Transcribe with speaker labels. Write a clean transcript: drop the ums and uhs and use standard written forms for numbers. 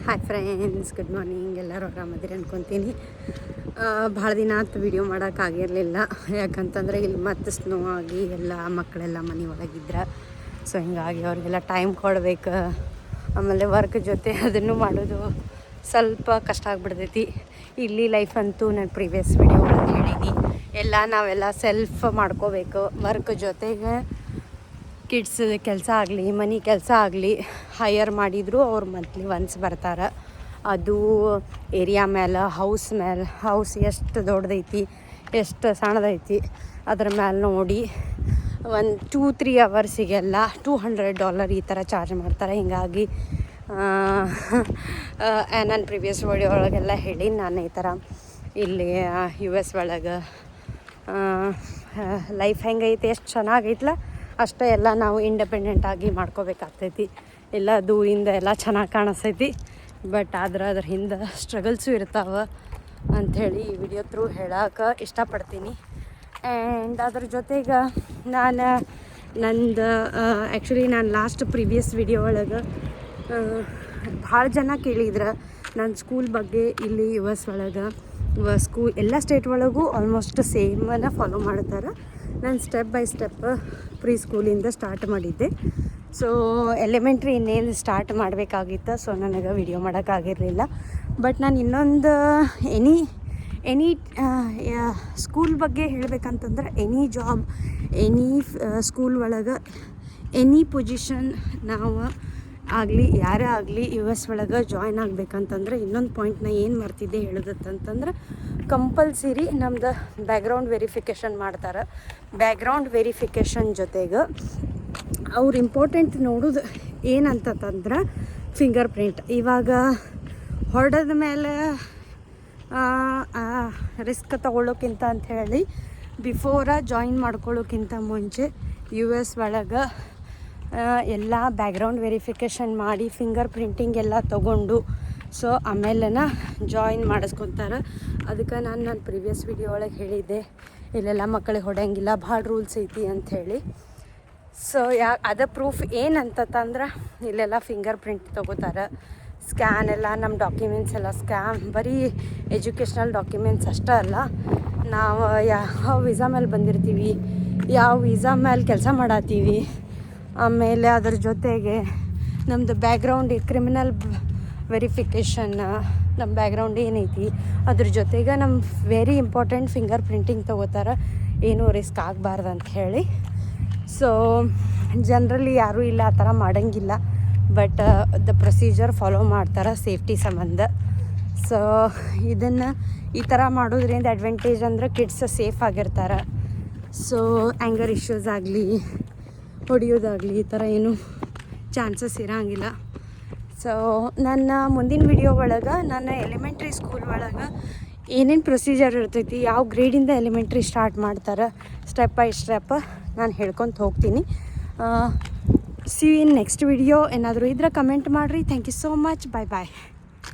Speaker 1: Hi friends, good morning. ಎಲ್ಲರೂ ಆರಾಮದಿರಿ ಅನ್ಕೊತೀನಿ. ಭಾಳ ದಿನ ಆಯ್ತು ವಿಡಿಯೋ ಮಾಡೋಕ್ಕಾಗಿರಲಿಲ್ಲ. ಯಾಕಂತಂದರೆ ಇಲ್ಲಿ ಮತ್ತೆ ಸ್ನೋ ಆಗಿ ಎಲ್ಲ ಮಕ್ಕಳೆಲ್ಲ ಮನೆ ಒಳಗಿದ್ರೆ, ಸೊ ಹಿಂಗಾಗಿ ಅವ್ರಿಗೆಲ್ಲ ಟೈಮ್ ಕೊಡ್ಬೇಕು. ಆಮೇಲೆ ವರ್ಕ್ ಜೊತೆ ಅದನ್ನು ಮಾಡೋದು ಸ್ವಲ್ಪ ಕಷ್ಟ ಆಗಿಬಿಡ್ತೈತಿ. ಇಲ್ಲಿ ಲೈಫ್ ಅಂತೂ ನಾನು ಪ್ರೀವಿಯಸ್ ವಿಡಿಯೋ ಒಳಗೆ ಹೇಳೀನಿ, ಎಲ್ಲ ನಾವೆಲ್ಲ ಸೆಲ್ಫ್ ಮಾಡ್ಕೋಬೇಕು. ವರ್ಕ್ ಜೊತೆಗೆ ಕಿಡ್ಸ್ ಕೆಲಸ ಆಗಲಿ, ಮನೆ ಕೆಲಸ ಆಗಲಿ ಹೈಯರ್ ಮಾಡಿದರೂ ಅವ್ರು ಮಂತ್ಲಿ ಒನ್ಸ್ ಬರ್ತಾರೆ. ಅದು ಏರಿಯಾ ಮೇಲೆ, ಹೌಸ್ ಎಷ್ಟು ದೊಡ್ಡದೈತಿ, ಎಷ್ಟು ಸಣ್ಣದೈತಿ ಅದ್ರ ಮೇಲೆ ನೋಡಿ ಒಂದು 2-3 ಅವರ್ಸಿಗೆಲ್ಲ $200 ಈ ಥರ ಚಾರ್ಜ್ ಮಾಡ್ತಾರೆ. ಹೀಗಾಗಿ ನಾನು ಪ್ರೀವಿಯಸ್ ವಿಡಿಯೋ ಒಳಗೆಲ್ಲ ಹೇಳಿ, ನಾನು ಈ ಥರ ಇಲ್ಲಿ US ಒಳಗೆ ಲೈಫ್ ಹೆಂಗೈತಿ, ಎಷ್ಟು ಚೆನ್ನಾಗೈತಲ್ಲ ಅಷ್ಟೇ ಎಲ್ಲ ನಾವು ಇಂಡಿಪೆಂಡೆಂಟಾಗಿ ಮಾಡ್ಕೋಬೇಕಾಗ್ತೈತಿ. ಎಲ್ಲ ದೂರಿಂದ ಎಲ್ಲ ಚೆನ್ನಾಗಿ ಕಾಣಿಸ್ತೈತಿ, ಬಟ್ ಆದ್ರೆ ಅದ್ರ ಹಿಂದೆ ಸ್ಟ್ರಗಲ್ಸು ಇರ್ತಾವೆ ಅಂಥೇಳಿ ಈ ವಿಡಿಯೋ ಥ್ರೂ ಹೇಳೋಕೆ ಇಷ್ಟಪಡ್ತೀನಿ. ಆ್ಯಂಡ್ ಅದ್ರ ಜೊತೆಗೆ ನಂದು ಆ್ಯಕ್ಚುಲಿ ನಾನು ಲಾಸ್ಟ್ ಪ್ರೀವಿಯಸ್ ವಿಡಿಯೋ ಒಳಗೆ ಭಾಳ ಜನ ಕೇಳಿದ್ರೆ ನನ್ನ ಸ್ಕೂಲ್ ಬಗ್ಗೆ. ಇಲ್ಲಿ US ಒಳಗೆ ಸ್ಕೂಲ್ ಎಲ್ಲ ಸ್ಟೇಟ್ ಒಳಗೂ ಆಲ್ಮೋಸ್ಟ್ ಸೇಮನ್ನು ಫಾಲೋ ಮಾಡ್ತಾರೆ. ನಾನು ಸ್ಟೆಪ್ ಬೈ ಸ್ಟೆಪ್ ಪ್ರೀ ಸ್ಕೂಲಿಂದ ಸ್ಟಾರ್ಟ್ ಮಾಡಿದ್ದೆ. ಸೊ ಎಲಿಮೆಂಟ್ರಿ ಇನ್ನೇನು ಸ್ಟಾರ್ಟ್ ಮಾಡಬೇಕಾಗಿತ್ತು, ಸೊ ನನಗೆ ವಿಡಿಯೋ ಮಾಡೋಕ್ಕಾಗಿರಲಿಲ್ಲ. ಬಟ್ ನಾನು ಇನ್ನೊಂದು ಎನಿ ಸ್ಕೂಲ್ ಬಗ್ಗೆ ಹೇಳಬೇಕಂತಂದ್ರೆ, ಎನಿ ಜಾಬ್, ಎನಿ ಸ್ಕೂಲ್ ಒಳಗೆ ಎನಿ ಪೊಸಿಷನ್ ನಾವು ಆಗಲಿ ಯಾರೇ ಆಗಲಿ US ಒಳಗೆ ಜಾಯ್ನ್ ಆಗಬೇಕಂತಂದ್ರೆ, ಇನ್ನೊಂದು ಪಾಯಿಂಟ್ನ ಏನು ಮಾಡ್ತಿದ್ದೆ ಹೇಳೋದಂತಂದ್ರೆ, ಕಂಪಲ್ಸರಿ ನಮ್ದು ಬ್ಯಾಕ್ಗ್ರೌಂಡ್ ವೆರಿಫಿಕೇಷನ್ ಮಾಡ್ತಾರೆ. ಬ್ಯಾಕ್ಗ್ರೌಂಡ್ ವೆರಿಫಿಕೇಷನ್ ಜೊತೆಗೆ ಅವ್ರು ಇಂಪಾರ್ಟೆಂಟ್ ನೋಡೋದು ಏನಂತಂದ್ರೆ ಫಿಂಗರ್ ಪ್ರಿಂಟ್. ಇವಾಗ ಹೊಡೆದ ಮೇಲೆ ರಿಸ್ಕ್ ತೊಗೊಳ್ಳೋಕ್ಕಿಂತ ಅಂಥೇಳಿ ಬಿಫೋರ ಜಾಯಿನ್ ಮಾಡ್ಕೊಳ್ಳೋಕ್ಕಿಂತ ಮುಂಚೆ US ಒಳಗೆ ಎಲ್ಲ ಬ್ಯಾಕ್ಗ್ರೌಂಡ್ ವೆರಿಫಿಕೇಷನ್ ಮಾಡಿ ಫಿಂಗರ್ ಪ್ರಿಂಟಿಂಗ್ ಎಲ್ಲ ತೊಗೊಂಡು, ಸೊ ಆಮೇಲೆ ಜಾಯಿನ್ ಮಾಡಿಸ್ಕೊತಾರೆ. ಅದಕ್ಕೆ ನಾನು ಪ್ರೀವಿಯಸ್ ವಿಡಿಯೋ ಒಳಗೆ ಹೇಳಿದ್ದೆ, ಇಲ್ಲೆಲ್ಲ ಮಕ್ಕಳಿಗೆ ಹೊಡೆಯಂಗಿಲ್ಲ, ಭಾಳ ರೂಲ್ಸ್ ಐತಿ ಅಂಥೇಳಿ. ಸೊ ಅದ ಪ್ರೂಫ್ ಏನಂತಂದ್ರೆ, ಇಲ್ಲೆಲ್ಲ ಫಿಂಗರ್ ಪ್ರಿಂಟ್ ತೊಗೋತಾರೆ. ಸ್ಕ್ಯಾನ್ ಎಲ್ಲ ನಮ್ಮ ಡಾಕ್ಯುಮೆಂಟ್ಸ್ ಎಲ್ಲ ಬರೀ ಎಜುಕೇಷ್ನಲ್ ಡಾಕ್ಯುಮೆಂಟ್ಸ್ ಅಷ್ಟೇ ಅಲ್ಲ, ನಾವು ಯಾವ ವೀಸಾ ಮೇಲೆ ಬಂದಿರ್ತೀವಿ, ಯಾವ ವೀಸಾ ಮೇಲೆ ಕೆಲಸ ಮಾಡತ್ತೀವಿ, ಆಮೇಲೆ ಅದ್ರ ಜೊತೆಗೆ ನಮ್ಮದು ಬ್ಯಾಕ್ಗ್ರೌಂಡ್ ಕ್ರಿಮಿನಲ್ ವೆರಿಫಿಕೇಷನ್, ನಮ್ಮ ಬ್ಯಾಕ್ಗ್ರೌಂಡ್ ಏನೈತಿ, ಅದ್ರ ಜೊತೆಗೆ ನಮ್ಮ ವೆರಿ ಇಂಪಾರ್ಟೆಂಟ್ ಫಿಂಗರ್ ಪ್ರಿಂಟಿಂಗ್ ತೊಗೋತಾರೆ, ಏನೂ ರಿಸ್ಕ್ ಆಗಬಾರ್ದು ಅಂತ ಹೇಳಿ. ಸೊ ಜನರಲಿ ಯಾರೂ ಇಲ್ಲ ಆ ಥರ ಮಾಡೋಂಗಿಲ್ಲ, ಬಟ್ ದ ಪ್ರೊಸೀಜರ್ ಫಾಲೋ ಮಾಡ್ತಾರೆ ಸೇಫ್ಟಿ ಸಂಬಂಧ. ಸೊ ಇದನ್ನು ಈ ಥರ ಮಾಡೋದ್ರಿಂದ ಅಡ್ವಾಂಟೇಜ್ ಅಂದರೆ ಕಿಡ್ಸ್ ಸೇಫ್ ಆಗಿರ್ತಾರೆ. ಸೊ ಆ್ಯಂಗರ್ ಇಶ್ಯೂಸ್ ಆಗಲಿ, ಹೊಡೆಯೋದಾಗಲಿ ಈ ಥರ ಏನೂ ಚಾನ್ಸಸ್ ಇರೋಂಗಿಲ್ಲ. ಸೊ ನನ್ನ ಮುಂದಿನ ವಿಡಿಯೋ ಒಳಗೆ ನಾನು ಎಲಿಮೆಂಟ್ರಿ ಸ್ಕೂಲ್ ಒಳಗೆ ಏನೇನು ಪ್ರೊಸೀಜರ್ ಇರ್ತೈತಿ, ಯಾವ ಗ್ರೇಡಿಂದ ಎಲಿಮೆಂಟ್ರಿ ಸ್ಟಾರ್ಟ್ ಮಾಡ್ತಾರೆ, ಸ್ಟೆಪ್ ಬೈ ಸ್ಟೆಪ್ ನಾನು ಹೇಳ್ಕೊತ ಹೋಗ್ತೀನಿ. See you in next video. ಏನಾದರೂ ಇದ್ರೆ ಕಮೆಂಟ್ ಮಾಡಿರಿ. Thank you so much. Bye bye.